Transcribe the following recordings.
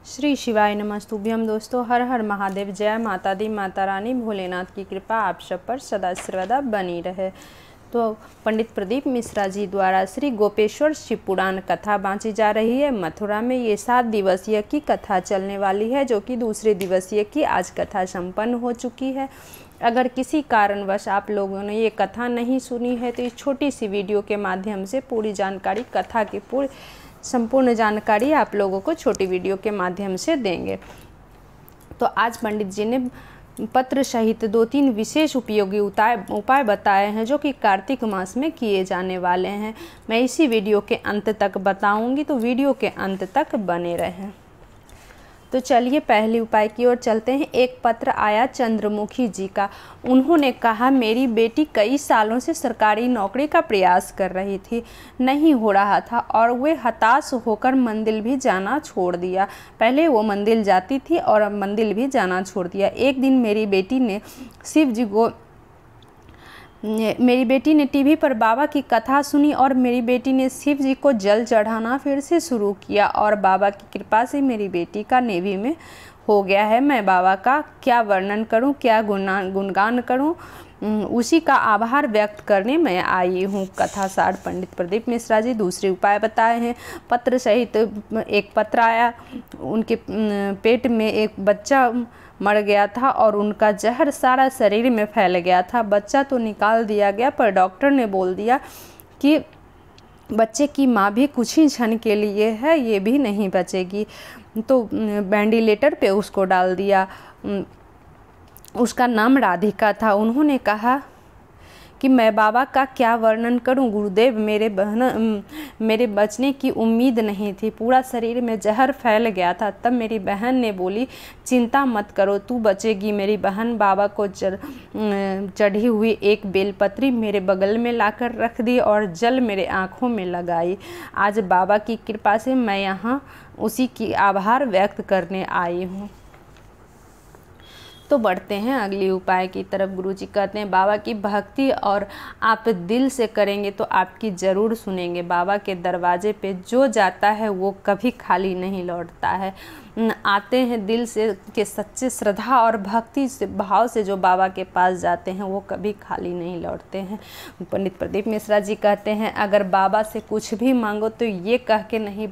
श्री शिवाय नमस्तुभ्यम। दोस्तों, हर हर महादेव, जय माता दी, माता रानी भोलेनाथ की कृपा आप सब पर सदा सर्वदा बनी रहे। तो पंडित प्रदीप मिश्रा जी द्वारा श्री गोपेश्वर शिव पुराण कथा बाँची जा रही है। मथुरा में ये 7 दिवसीय की कथा चलने वाली है, जो कि दूसरे दिवसीय की आज कथा संपन्न हो चुकी है। अगर किसी कारणवश आप लोगों ने ये कथा नहीं सुनी है तो इस छोटी सी वीडियो के माध्यम से पूरी जानकारी, कथा की पूरी संपूर्ण जानकारी आप लोगों को छोटी वीडियो के माध्यम से देंगे। तो आज पंडित जी ने पत्र सहित 2-3 विशेष उपयोगी उपाय बताए हैं, जो कि कार्तिक मास में किए जाने वाले हैं। मैं इसी वीडियो के अंत तक बताऊंगी, तो वीडियो के अंत तक बने रहें। तो चलिए पहले उपाय की ओर चलते हैं। एक पत्र आया चंद्रमुखी जी का। उन्होंने कहा, मेरी बेटी कई सालों से सरकारी नौकरी का प्रयास कर रही थी, नहीं हो रहा था और वे हताश होकर मंदिर भी जाना छोड़ दिया। पहले वो मंदिर जाती थी और अब मंदिर भी जाना छोड़ दिया। एक दिन मेरी बेटी ने टीवी पर बाबा की कथा सुनी और मेरी बेटी ने शिव जी को जल चढ़ाना फिर से शुरू किया और बाबा की कृपा से मेरी बेटी का नेवी में हो गया है। मैं बाबा का क्या वर्णन करूं, क्या गुणगान करूं, उसी का आभार व्यक्त करने मैं आई हूँ। कथा सार पंडित प्रदीप मिश्रा जी दूसरे उपाय बताए हैं। पत्र सहित एक पत्र आया। उनके पेट में एक बच्चा मर गया था और उनका जहर सारा शरीर में फैल गया था। बच्चा तो निकाल दिया गया, पर डॉक्टर ने बोल दिया कि बच्चे की माँ भी कुछ ही क्षण के लिए है, ये भी नहीं बचेगी। तो वेंटिलेटर पे उसको डाल दिया। उसका नाम राधिका था। उन्होंने कहा कि मैं बाबा का क्या वर्णन करूं गुरुदेव, मेरे बचने की उम्मीद नहीं थी, पूरा शरीर में जहर फैल गया था। तब मेरी बहन ने बोली, चिंता मत करो, तू बचेगी। मेरी बहन बाबा को चढ़ी हुई एक बेलपत्री मेरे बगल में लाकर रख दी और जल मेरे आँखों में लगाई। आज बाबा की कृपा से मैं यहाँ उसी की आभार व्यक्त करने आई हूँ। तो बढ़ते हैं अगली उपाय की तरफ। गुरुजी कहते हैं, बाबा की भक्ति और आप दिल से करेंगे तो आपकी ज़रूर सुनेंगे। बाबा के दरवाजे पे जो जाता है वो कभी खाली नहीं लौटता है। आते हैं दिल से के सच्चे श्रद्धा और भक्ति से, भाव से जो बाबा के पास जाते हैं वो कभी खाली नहीं लौटते हैं। पंडित प्रदीप मिश्रा जी कहते हैं, अगर बाबा से कुछ भी मांगो तो ये कह के नहीं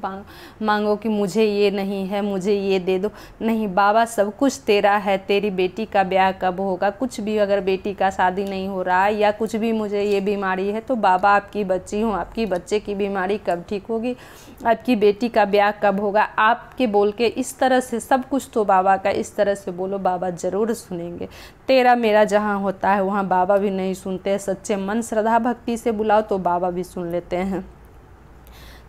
मांगो कि मुझे ये नहीं है, मुझे ये दे दो। नहीं, बाबा सब कुछ तेरा है। तेरी बेटी का ब्याह कब होगा, कुछ भी, अगर बेटी का शादी नहीं हो रहा है या कुछ भी, मुझे ये बीमारी है, तो बाबा आपकी बच्ची हूँ, आपकी बच्चे की बीमारी कब ठीक होगी, आपकी बेटी का ब्याह कब होगा, आपके बोल के इस तरह से सब कुछ तो बाबा का, इस तरह से बोलो, बाबा ज़रूर सुनेंगे। तेरा मेरा जहाँ होता है वहाँ बाबा भी नहीं सुनते। सच्चे मन श्रद्धा भक्ति से बुलाओ तो बाबा भी सुन लेते हैं।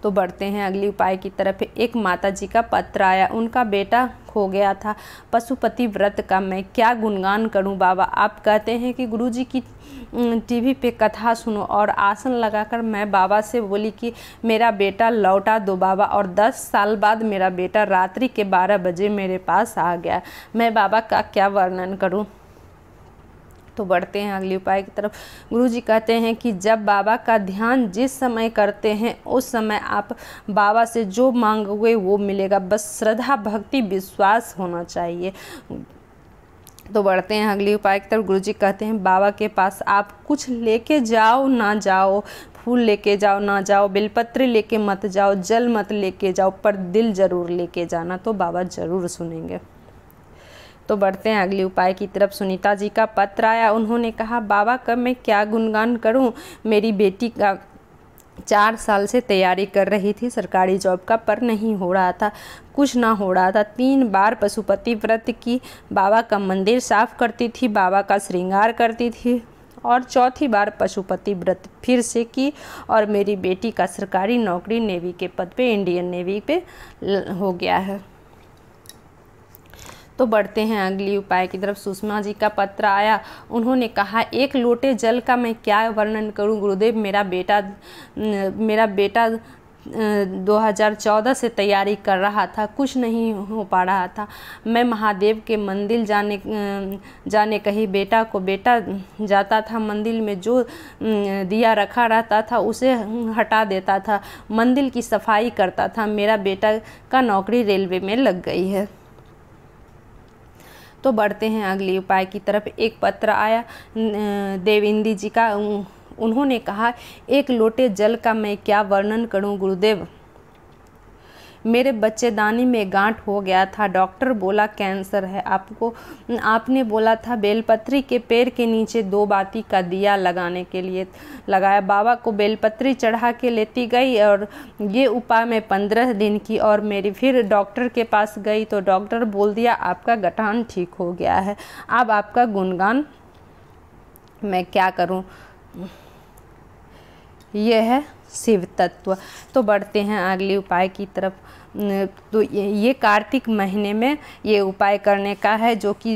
तो बढ़ते हैं अगली उपाय की तरफ। एक माता जी का पत्र आया। उनका बेटा खो गया था। पशुपति व्रत का मैं क्या गुणगान करूं बाबा। आप कहते हैं कि गुरुजी की टीवी पे कथा सुनो और आसन लगाकर मैं बाबा से बोली कि मेरा बेटा लौटा दो बाबा, और 10 साल बाद मेरा बेटा रात्रि के 12 बजे मेरे पास आ गया। मैं बाबा का क्या वर्णन करूं। तो बढ़ते हैं अगले उपाय की तरफ। गुरुजी कहते हैं कि जब बाबा का ध्यान जिस समय करते हैं उस समय आप बाबा से जो मांगोगे वो मिलेगा। बस श्रद्धा भक्ति विश्वास होना चाहिए। तो बढ़ते हैं अगले उपाय की तरफ। गुरुजी कहते हैं, बाबा के पास आप कुछ लेके जाओ ना जाओ, फूल लेके जाओ ना जाओ, बेलपत्र लेके मत जाओ, जल मत लेके जाओ, पर दिल ज़रूर लेके जाना, तो बाबा ज़रूर सुनेंगे। तो बढ़ते हैं अगले उपाय की तरफ। सुनीता जी का पत्र आया। उन्होंने कहा, बाबा का मैं क्या गुणगान करूं। मेरी बेटी का 4 साल से तैयारी कर रही थी सरकारी जॉब का, पर नहीं हो रहा था, कुछ ना हो रहा था। 3 बार पशुपति व्रत की, बाबा का मंदिर साफ करती थी, बाबा का श्रृंगार करती थी, और 4थी बार पशुपति व्रत फिर से की और मेरी बेटी का सरकारी नौकरी नेवी के पद पे, इंडियन नेवी पे हो गया है। तो बढ़ते हैं अगली उपाय की तरफ। सुषमा जी का पत्र आया। उन्होंने कहा, 1 लोटे जल का मैं क्या वर्णन करूं गुरुदेव। मेरा बेटा 2014 से तैयारी कर रहा था, कुछ नहीं हो पा रहा था। मैं महादेव के मंदिर जाने कहीं बेटा जाता था, मंदिर में जो दिया रखा रहता था उसे हटा देता था, मंदिर की सफाई करता था। मेरा बेटा का नौकरी रेलवे में लग गई है। तो बढ़ते हैं अगले उपाय की तरफ। एक पत्र आया देवेंद्र जी का। उन्होंने कहा, एक लोटे जल का मैं क्या वर्णन करूं गुरुदेव, मेरे बच्चेदानी में गांठ हो गया था, डॉक्टर बोला कैंसर है। आपने बोला था बेलपत्री के पेड़ के नीचे 2 बाती का दिया लगाने के लिए लगाया। बाबा को बेलपत्री चढ़ा के लेती गई और ये उपाय मैं 15 दिन की और मेरी फिर डॉक्टर के पास गई तो डॉक्टर बोल दिया आपका गठान ठीक हो गया है। अब आपका गुणगान मैं क्या करूं, यह है शिव तत्व। तो बढ़ते हैं अगले उपाय की तरफ। तो ये कार्तिक महीने में ये उपाय करने का है, जो कि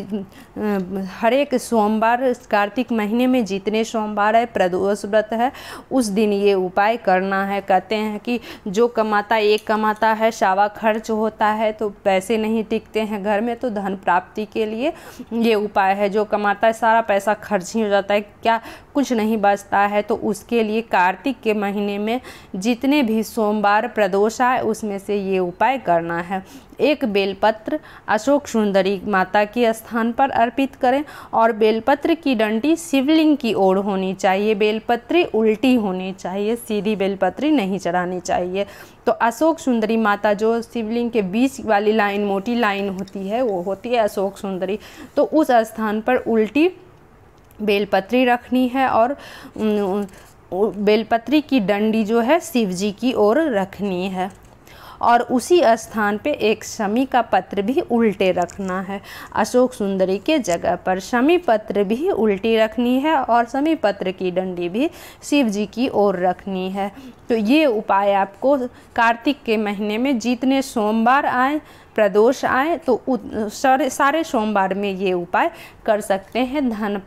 हर एक सोमवार कार्तिक महीने में जितने सोमवार है, प्रदोष व्रत है, उस दिन ये उपाय करना है। कहते हैं कि जो कमाता एक कमाता है, सावा खर्च होता है तो पैसे नहीं टिकते हैं घर में, तो धन प्राप्ति के लिए ये उपाय है। जो कमाता है सारा पैसा खर्च ही हो जाता है, क्या कुछ नहीं बचता है, तो उसके लिए कार्तिक के महीने में जितने भी सोमवार प्रदोष आए उसमें से ये उपाय करना है। एक बेलपत्र अशोक सुंदरी माता के स्थान पर अर्पित करें और बेलपत्र की डंडी शिवलिंग की ओर होनी चाहिए। बेलपत्री उल्टी होनी चाहिए, सीधी बेलपत्री नहीं चढ़ानी चाहिए। तो अशोक सुंदरी माता जो शिवलिंग के बीच वाली लाइन, मोटी लाइन होती है, वो होती है अशोक सुंदरी। तो उस स्थान पर उल्टी बेलपत्री रखनी है और बेलपत्री की डंडी जो है शिव जी की ओर रखनी है और उसी स्थान पे एक शमी का पत्र भी उल्टे रखना है। अशोक सुंदरी के जगह पर शमी पत्र भी उल्टी रखनी है और शमी पत्र की डंडी भी शिव जी की ओर रखनी है। तो ये उपाय आपको कार्तिक के महीने में जितने सोमवार आए, प्रदोष आए, तो सारे सोमवार में ये उपाय कर सकते हैं धन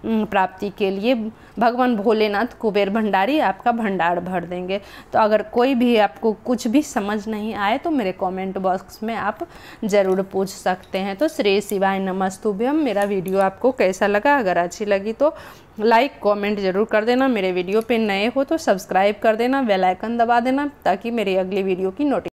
प्राप्ति के लिए। भगवान भोलेनाथ कुबेर भंडारी आपका भंडार भर देंगे। तो अगर कोई भी आपको कुछ भी समझ नहीं आए तो मेरे कमेंट बॉक्स में आप ज़रूर पूछ सकते हैं। तो श्री शिवाय नमस्तुभ्यम। मेरा वीडियो आपको कैसा लगा, अगर अच्छी लगी तो लाइक कमेंट ज़रूर कर देना। मेरे वीडियो पे नए हो तो सब्सक्राइब कर देना, बेल आइकन दबा देना ताकि मेरी अगली वीडियो की नोटिफिकेशन